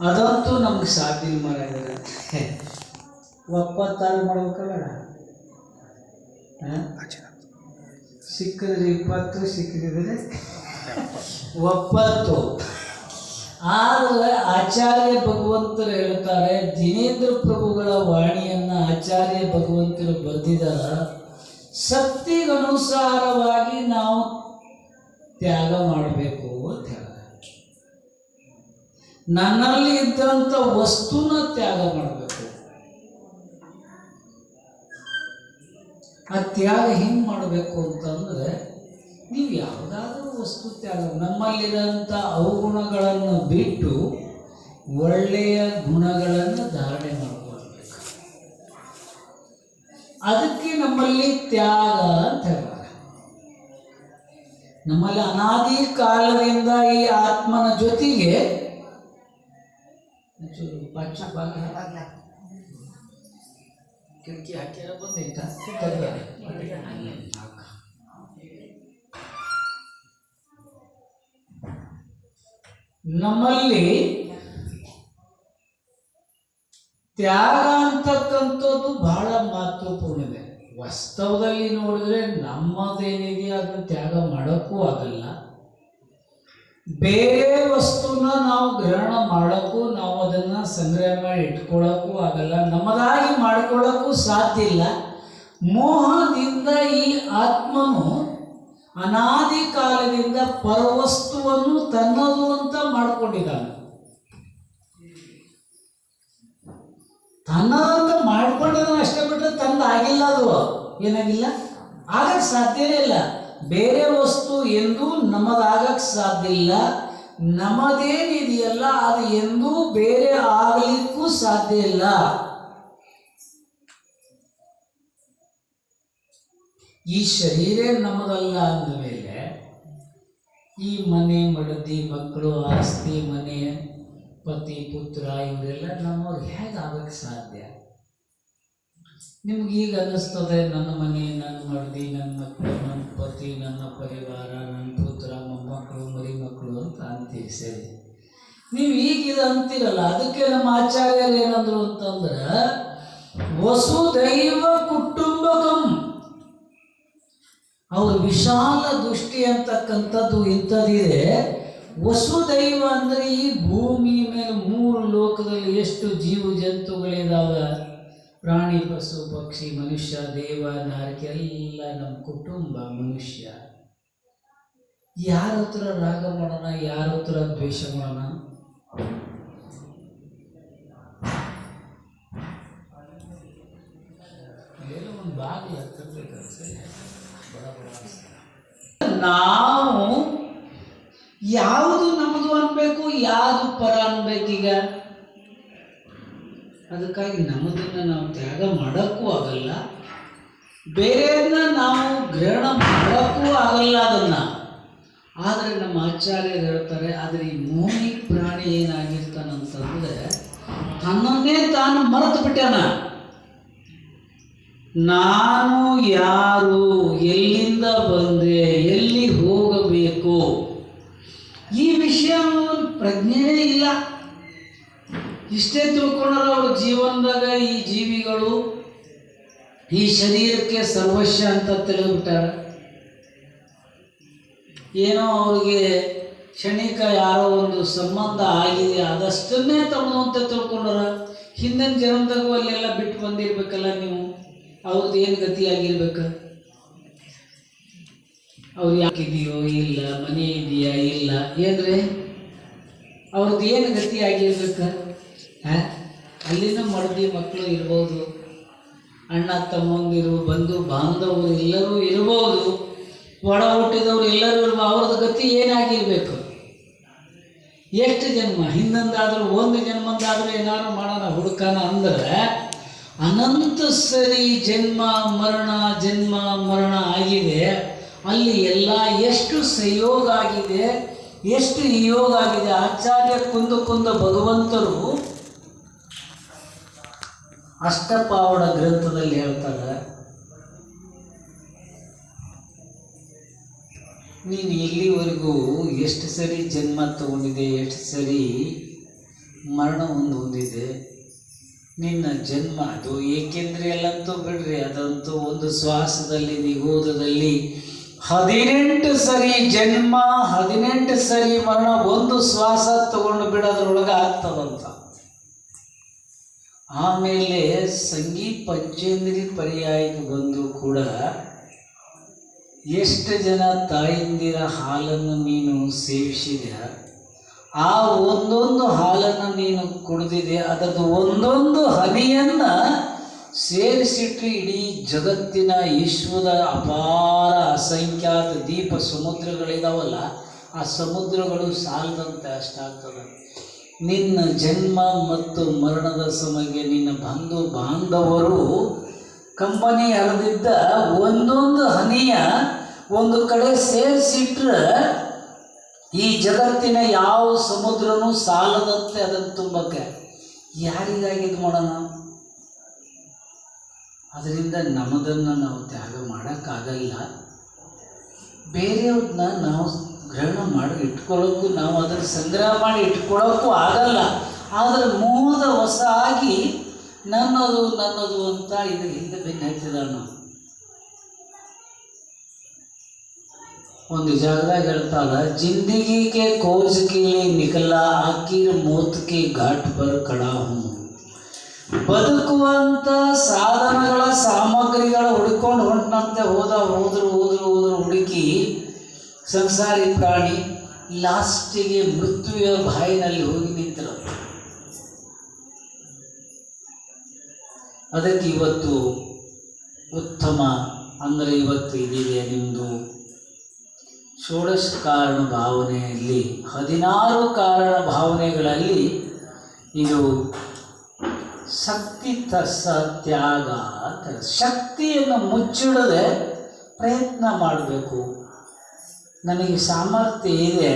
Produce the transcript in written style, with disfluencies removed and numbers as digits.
ಅದಂತೂ ನಮ್ಗೆ ಸಾಧ್ಯ ಮಾಡಿದ್ರೆ ಒಪ್ಪತ್ತಾರು ಮಾಡ್ಬೇಕಲ್ಲ. ಸಿಕ್ಕಿದ್ರೆ 20, ಸಿಕ್ಕಿದ್ರೆ 70. ಆದರೆ ಆಚಾರ್ಯ ಭಗವಂತರು ಹೇಳ್ತಾರೆ, ದಿನೇಂದ್ರ ಪ್ರಭುಗಳ ವಾಣಿಯನ್ನು ಆಚಾರ್ಯ ಭಗವಂತರು ಬರೆದಿದ್ದಾರೆ. ಶಕ್ತಿಗನುಸಾರವಾಗಿ ನಾವು ತ್ಯಾಗ ಮಾಡಬೇಕು ಅಂತ ಹೇಳ್ತಾರೆ. ನನ್ನಲ್ಲಿ ಇದ್ದಂಥ ವಸ್ತುನ ತ್ಯಾಗ ಮಾಡಬೇಕು. ಆ ತ್ಯಾಗ ಹೆಂಗೆ ಮಾಡಬೇಕು ಅಂತಂದರೆ, ನೀವು ಯಾವುದಾದ್ರೂ ವಸ್ತು ತ್ಯಾಗ, ನಮ್ಮಲ್ಲಿರೋಂಥ ಅವಗುಣಗಳನ್ನು ಬಿಟ್ಟು ಒಳ್ಳೆಯ ಗುಣಗಳನ್ನು ಧಾರಣೆ ಮಾಡಿಕೊಳ್ಬೇಕು. ಅದಕ್ಕೆ ನಮ್ಮಲ್ಲಿ ತ್ಯಾಗ ಅಂತ ಹೇಳ್ತಾರೆ. ನಮ್ಮಲ್ಲಿ ಅನಾದಿ ಕಾಲದಿಂದ ಈ ಆತ್ಮನ ಜೊತೆಗೆ ಕಿಟಕಿ ಹಾಕ್ಯಾರ ಬಂದೈತ. ನಮ್ಮಲ್ಲಿ ತ್ಯಾಗ ಅಂತಕ್ಕಂಥದ್ದು ಬಹಳ ಮಹತ್ವಪೂರ್ಣ ಇದೆ. ವಾಸ್ತವದಲ್ಲಿ ನೋಡಿದ್ರೆ ನಮ್ಮದೇನಿದೆ ಅದನ್ನು ತ್ಯಾಗ ಮಾಡೋಕ್ಕೂ ಆಗಲ್ಲ. ಬೇರೆ ವಸ್ತುನ ನಾವು ಗ್ರಹಣ ಮಾಡೋಕ್ಕೂ, ನಾವು ಅದನ್ನು ಸಂಗ್ರಹ ಮಾಡಿ ಇಟ್ಕೊಳ್ಳೋಕ್ಕೂ ಆಗಲ್ಲ. ನಮ್ಮದಾಗಿ ಮಾಡಿಕೊಳ್ಳೋಕ್ಕೂ ಸಾಧ್ಯ ಇಲ್ಲ. ಮೋಹದಿಂದ ಈ ಆತ್ಮನು ಅನಾದಿ ಕಾಲದಿಂದ ಪರವಸ್ತುವನ್ನು ತನ್ನದು ಅಂತ ಮಾಡಿಕೊಂಡಿದ್ದಾನೆ. ತನ್ನದಂತ ಮಾಡ್ಕೊಂಡಿದ್ದಾನೆ ಅಷ್ಟೇ ಬಿಟ್ಟರೆ ತಂದಾಗಿಲ್ಲ. ಅದು ಏನಾಗಿಲ್ಲ, ಆಗಕ್ಕೆ ಸಾಧ್ಯವೇ ಇಲ್ಲ. ಬೇರೆ ವಸ್ತು ಎಂದೂ ನಮಗಾಗಕ್ಕೆ ಸಾಧ್ಯ ಇಲ್ಲ. ನಮ್ಮದೇನಿದೆಯಲ್ಲ ಅದು ಎಂದೂ ಬೇರೆ ಆಗಲಿಕ್ಕೂ ಸಾಧ್ಯ ಇಲ್ಲ. ಈ ಶರೀರ ನಮ್ಮದಲ್ಲ ಅಂದಮೇಲೆ ಈ ಮನೆ, ಮಡದಿ, ಮಕ್ಕಳು, ಆಸ್ತಿ, ಮನೆ, ಪತಿ, ಪುತ್ರ ಇವರೆಲ್ಲ ನಮ್ಮವ್ರು ಹೇಗೆ ಆಗಕ್ಕೆ ಸಾಧ್ಯ? ನಿಮ್ಗೆ ಈಗ ಅನ್ನಿಸ್ತದೆ, ನನ್ನ ಮನೆ, ನನ್ನ ಮಡದಿ, ನನ್ನ ಮಕ್ಕಳು, ನನ್ನ ಪತಿ, ನನ್ನ ಪರಿವಾರ, ನನ್ನ ಪುತ್ರ, ಮೊಮ್ಮಕ್ಕಳು, ಮರಿ ಮಕ್ಕಳು ಅಂತ ಅಂತೀವಿ. ಸರಿ, ನೀವು ಈಗ ಅಂತೀರಲ್ಲ. ಅದಕ್ಕೆ ನಮ್ಮ ಆಚಾರ್ಯರು ಏನಂದ್ರು ಅಂತಂದ್ರೆ, ವಸುದೈವ ಕುಟುಂಬಕಂ. ಅವ್ರ ವಿಶಾಲ ದೃಷ್ಟಿ ಅಂತಕ್ಕಂಥದ್ದು ಇಂಥದ್ದಿದೆ. ವಸುದೈವ ಅಂದರೆ ಈ ಭೂಮಿ ಮೇಲೆ 3 ಲೋಕದಲ್ಲಿ ಎಷ್ಟು ಜೀವ ಜಂತುಗಳಿದಾವೆ, ಪ್ರಾಣಿ, ಪಶು, ಪಕ್ಷಿ, ಮನುಷ್ಯ, ದೇವ, ನಾರಕಿ ಎಲ್ಲ ನಮ್ಮ ಕುಟುಂಬ. ಮನುಷ್ಯ ಯಾರ ಹತ್ರ ರಾಗ ಮಾಡೋಣ, ಯಾರ ಹತ್ರ ದ್ವೇಷ ಮಾಡೋಣ? ಏನೋ ಒಂದು ಬಾಗಿಲು ಹತ್ತಿರ್ಬೇಕು ಅನ್ಸಲ್ಲ. ನಾವು ಯಾವುದು ನಮ್ಮದು ಅನ್ಬೇಕು, ಯಾವುದು ಪರ ಅನ್ಬೇಕೀಗ? ಅದಕ್ಕಾಗಿ ನಮ್ಮದನ್ನ ನಾವು ತ್ಯಾಗ ಮಾಡೋಕ್ಕೂ ಆಗಲ್ಲ, ಬೇರೆಯನ್ನ ನಾವು ಗ್ರಹಣ ಮಾಡೋಕ್ಕೂ ಆಗಲ್ಲ ಅದನ್ನ. ಆದರೆ ನಮ್ಮ ಆಚಾರ್ಯರು ಹೇಳ್ತಾರೆ, ಆದರೆ ಈ ಮೋಹಿ ಪ್ರಾಣಿ ಏನಾಗಿರ್ತಾನಂತಂದ್ರೆ ತನ್ನನ್ನೇ ತಾನು ಮರೆತು ಬಿಟ್ಟಾನ. ನಾನು ಯಾರು, ಎಲ್ಲಿಂದ ಬಂದೆ, ಎಲ್ಲಿ ಹೋಗಬೇಕು, ಈ ವಿಷಯ ಪ್ರಜ್ಞೆಯೇ ಇಲ್ಲ. ಇಷ್ಟೇ ತಿಳ್ಕೊಂಡ್ರೆ ಅವ್ರ ಜೀವನದಾಗ ಈ ಜೀವಿಗಳು ಈ ಶರೀರಕ್ಕೆ ಸರ್ವಸ್ವ ಅಂತ ತಿಳಿದ್ಬಿಟ್ಟಾರ. ಏನೋ ಅವ್ರಿಗೆ ಕ್ಷಣಿಕ ಯಾರೋ ಒಂದು ಸಂಬಂಧ ಆಗಿದೆ, ಅದಷ್ಟನ್ನೇ ತಮ್ಮದು ಅಂತ ತಿಳ್ಕೊಂಡ್ರ. ಹಿಂದಿನ ಜನ್ಮದಾಗೂ ಅಲ್ಲೆಲ್ಲ ಬಿಟ್ಟು ಬಂದಿರ್ಬೇಕಲ್ಲ ನೀವು. ಅವ್ರದ್ದು ಏನು ಗತಿ ಆಗಿರ್ಬೇಕು? ಅವ್ರು ಯಾಕಿದೆಯೋ ಇಲ್ಲ, ಮನೆ ಇದೆಯಾ ಇಲ್ಲ, ಏನ್ರಿ ಅವ್ರದ್ದು ಏನು ಗತಿ ಆಗಿರ್ಬೇಕು? ಅಲ್ಲಿನ ಮಡದಿ ಮಕ್ಕಳು ಇರ್ಬೋದು, ಅಣ್ಣ ತಮ್ಮಂದಿರು, ಬಂಧು ಬಾಂಧವರು ಎಲ್ಲರೂ ಇರ್ಬೋದು, ಒಡ ಹುಟ್ಟಿದವರು ಎಲ್ಲರೂ ಇರ್ಬೋದು. ಅವ್ರದ್ದು ಗತಿ ಏನಾಗಿರ್ಬೇಕು? ಎಷ್ಟು ಜನ್ಮ ಹಿಂದಂದಾದರೂ, ಒಂದು ಜನ್ಮಂದಾದರೂ ಏನಾದ್ರು ಮಾಡೋಣ ಹುಡುಕಾನ ಅಂದ್ರೆ ಅನಂತ ಸರಿ ಜನ್ಮ ಮರಣ ಆಗಿದೆ. ಅಲ್ಲಿ ಎಲ್ಲ ಎಷ್ಟು ಸಂಯೋಗ ಆಗಿದೆ, ಎಷ್ಟು ನಿಯೋಗ ಆಗಿದೆ. ಆಚಾರ್ಯ ಕುಂದ ಭಗವಂತರು ಅಷ್ಟಪಾವಡ ಗ್ರಂಥದಲ್ಲಿ ಹೇಳ್ತಾರೆ, ನೀನು ಇಲ್ಲಿವರೆಗೂ ಎಷ್ಟು ಸರಿ ಜನ್ಮ ತಗೊಂಡಿದೆ, ಎಷ್ಟು ಸರಿ ಮರಣವನ್ನು ಹೊಂದಿದೆ. ನಿನ್ನ ಜನ್ಮ ಅದು ಏಕೆಂದರೆ ಎಲ್ಲಂತೂ ಬಿಡ್ರಿ, ಅದಂತೂ ಒಂದು ಶ್ವಾಸದಲ್ಲಿ ನಿಗೋದದಲ್ಲಿ 18 ಸರಿ ಜನ್ಮ, 18 ಸರಿ ಮರಣ, ಒಂದು ಶ್ವಾಸ ತಗೊಂಡು ಬಿಡೋದ್ರೊಳಗೆ ಆಗ್ತದಂತ. ಆಮೇಲೆ ಸಂಗೀತ ಪಂಚೇಂದ್ರಿ ಪರ್ಯಾಯಕ್ಕೆ ಬಂದು ಕೂಡ ಎಷ್ಟು ಜನ ತಾಯಿಂದಿರ ಹಾಲನ್ನು ನೀನು ಸೇವಿಸಿದೆ, ಆ ಒಂದೊಂದು ಹಾಲನ್ನು ನೀನು ಕುಡಿದಿದೆ, ಅದರದ್ದು ಒಂದೊಂದು ಹನಿಯನ್ನು ಸೇರಿಸಿಟ್ಟು ಇಡೀ ಜಗತ್ತಿನ ವಿಶ್ವದ ಅಪಾರ ಅಸಂಖ್ಯಾತ ದೀಪ ಸಮುದ್ರಗಳಿದಾವಲ್ಲ, ಆ ಸಮುದ್ರಗಳು ಸಾಲದಂತೆ ಅಷ್ಟಾಗ್ತದೆ. ನಿನ್ನ ಜನ್ಮ ಮತ್ತು ಮರಣದ ಸಮಯಕ್ಕೆ ನಿನ್ನ ಬಂಧು ಬಾಂಧವರು ಕಂಪನಿ ಹರಿದಿದ್ದ ಒಂದೊಂದು ಹನಿಯ ಒಂದು ಕಡೆ ಸೇರಿಸಿಟ್ರೆ ಈ ಜಗತ್ತಿನ ಯಾವ ಸಮುದ್ರನೂ ಸಾಲದಂತೆ ಅದನ್ನು ತುಂಬಕ್ಕೆ ಯಾರಿಗಾಗಿದ್ದು ಮಾಡೋಣ. ಅದರಿಂದ ನಮ್ಮದನ್ನು ನಾವು ತ್ಯಾಗ ಮಾಡೋಕ್ಕಾಗಲ್ಲ. ಬೇರೆಯವ್ರನ್ನ ನಾವು ಗ್ರಹಣ ಮಾಡಿ ಇಟ್ಕೊಳ್ಳೋಕ್ಕೂ, ನಾವು ಅದನ್ನು ಸಂಗ್ರಹ ಮಾಡಿ ಇಟ್ಕೊಳ್ಳೋಕ್ಕೂ ಆಗಲ್ಲ. ಆದರೆ ಮೋಹದ ಹೊಸ ಆಗಿ ನನ್ನದು ನನ್ನದು ಅಂತ ಇದು ಹಿಂದೆ ಬೆನ್ನು ಹತ್ತಿದ ನಾವು. ಒಂದು ಜಾಗದಾಗ ಹೇಳ್ತಾರ, ಜಿಂದಗಿಗೆ ಕೋಜ್ ಕೆ ನಿಕಲ ಆಕಿರ್ ಮೌತ್ ಕೆ ಘಾಟ್ ಪರ್ ಖಡಾ ಹೂಂ. ಬದುಕುವಂಥ ಸಾಧನಗಳ ಸಾಮಗ್ರಿಗಳ ಹುಡುಕೊಂಡು ಹೊಂಟಂತೆ ಹೋದ್ರು ಹುಡುಕಿ ಸಂಸಾರಿ ಪ್ರಾಣಿ ಲಾಸ್ಟಿಗೆ ಮೃತ್ಯುವಿನ ಬಾಯಿನಲ್ಲಿ ಹೋಗಿ ನಿಂತರು. ಅದಕ್ಕೆ ಇವತ್ತು ಉತ್ತಮ ಅಂದರೆ ಇವತ್ತು ಇದಿದೆ ನಿಮ್ಮದು ಷೋಡಶ ಕಾರಣ ಭಾವನೆಯಲ್ಲಿ 16 ಕಾರಣ ಭಾವನೆಗಳಲ್ಲಿ ಇದು ಶಕ್ತಿ ತಸ ತ್ಯಾಗ. ಶಕ್ತಿಯನ್ನು ಮುಚ್ಚಿಡದೆ ಪ್ರಯತ್ನ ಮಾಡಬೇಕು. ನನಗೆ ಸಾಮರ್ಥ್ಯ ಇದೆ,